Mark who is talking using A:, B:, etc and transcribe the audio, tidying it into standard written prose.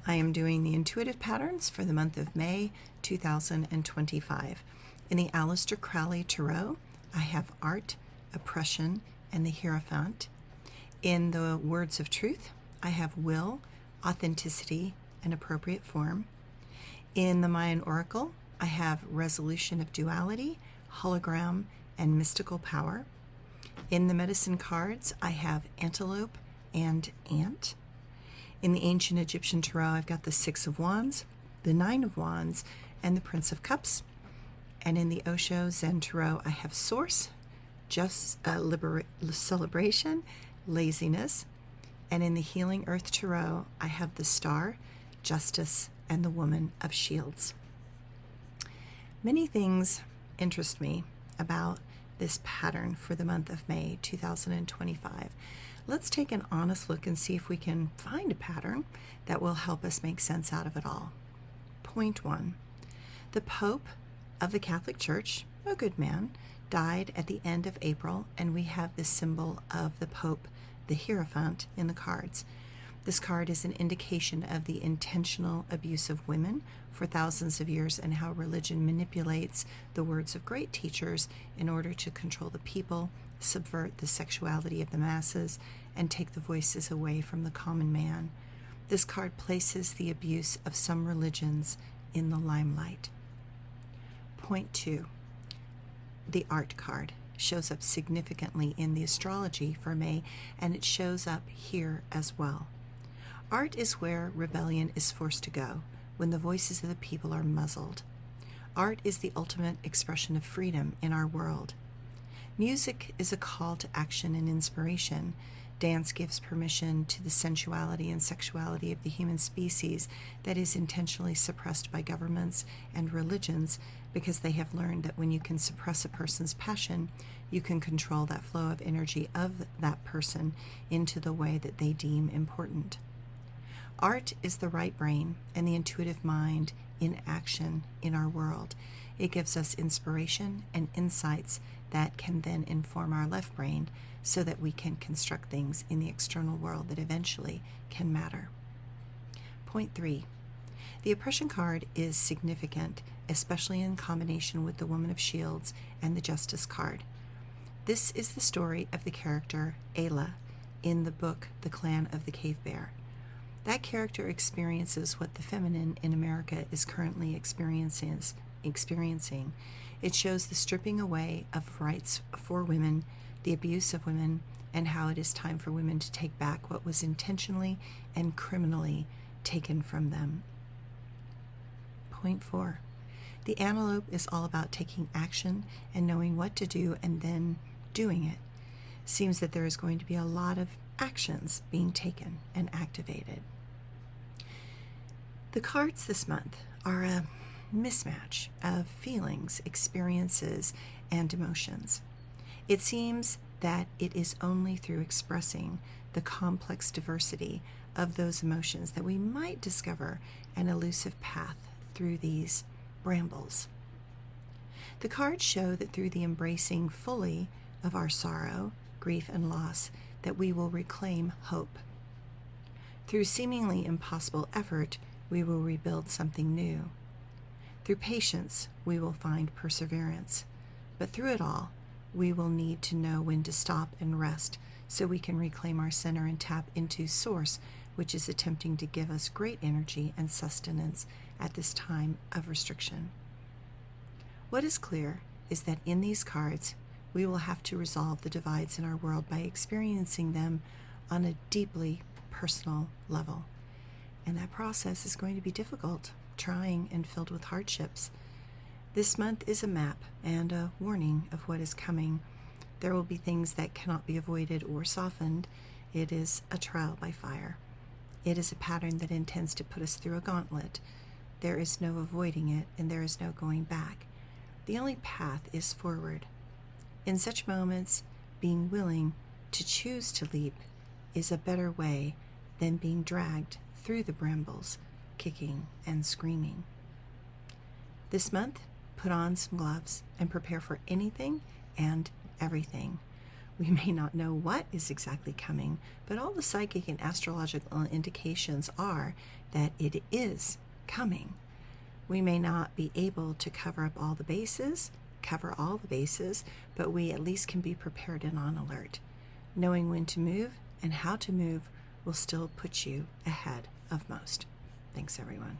A: I am doing the intuitive patterns for the month of May 2025. In the Aleister Crowley Tarot, I have art, oppression, and the Hierophant. In the words of truth, I have will, authenticity, and appropriate form. In the Mayan oracle, I have resolution of duality, hologram, and mystical power. In the medicine cards, I have antelope and ant. In the ancient Egyptian tarot, I've got the Six of Wands, the Nine of Wands, and the Prince of Cups. And in the Osho Zen tarot, I have source, celebration, laziness. And in the healing earth tarot, I have the star, justice, and the woman of shields. Many things interest me about this pattern for the month of May 2025. Let's take an honest look and see if we can find a pattern that will help us make sense out of it all. Point 1. The Pope of the Catholic Church, a good man, died at the end of April, and we have the symbol of the Pope, the Hierophant, in the cards. This card is an indication of the intentional abuse of women for thousands of years and how religion manipulates the words of great teachers in order to control the people, subvert the sexuality of the masses, and take the voices away from the common man. This card places the abuse of some religions in the limelight. Point 2. The art card shows up significantly in the astrology for May, and it shows up here as well. Art is where rebellion is forced to go, when the voices of the people are muzzled. Art is the ultimate expression of freedom in our world. Music is a call to action and inspiration. Dance gives permission to the sensuality and sexuality of the human species that is intentionally suppressed by governments and religions because they have learned that when you can suppress a person's passion, you can control that flow of energy of that person into the way that they deem important. Art is the right brain and the intuitive mind in action in our world. It gives us inspiration and insights that can then inform our left brain so that we can construct things in the external world that eventually can matter. Point 3. The oppression card is significant, especially in combination with the Woman of Shields and the Justice card. This is the story of the character Ayla in the book The Clan of the Cave Bear. That character experiences what the feminine in America is currently experiencing. It shows the stripping away of rights for women, the abuse of women, and how it is time for women to take back what was intentionally and criminally taken from them. Point 4. The Antelope is all about taking action and knowing what to do and then doing it. Seems that there is going to be a lot of actions being taken and activated. The cards this month are a mismatch of feelings, experiences, and emotions. It seems that it is only through expressing the complex diversity of those emotions that we might discover an elusive path through these brambles. The cards show that through the embracing fully of our sorrow, grief, and loss, that we will reclaim hope. Through seemingly impossible effort, we will rebuild something new. Through patience, we will find perseverance. But through it all, we will need to know when to stop and rest so we can reclaim our center and tap into Source, which is attempting to give us great energy and sustenance at this time of restriction. What is clear is that in these cards, we will have to resolve the divides in our world by experiencing them on a deeply personal level. And that process is going to be difficult, trying, and filled with hardships. This month is a map and a warning of what is coming. There will be things that cannot be avoided or softened. It is a trial by fire. It is a pattern that intends to put us through a gauntlet. There is no avoiding it, and there is no going back. The only path is forward. In such moments, being willing to choose to leap is a better way than being dragged through the brambles, kicking and screaming. This month, put on some gloves and prepare for anything and everything. We may not know what is exactly coming, but all the psychic and astrological indications are that it is coming. We may not be able to cover all the bases, but we at least can be prepared and on alert. Knowing when to move and how to move will still put you ahead of most. Thanks, everyone.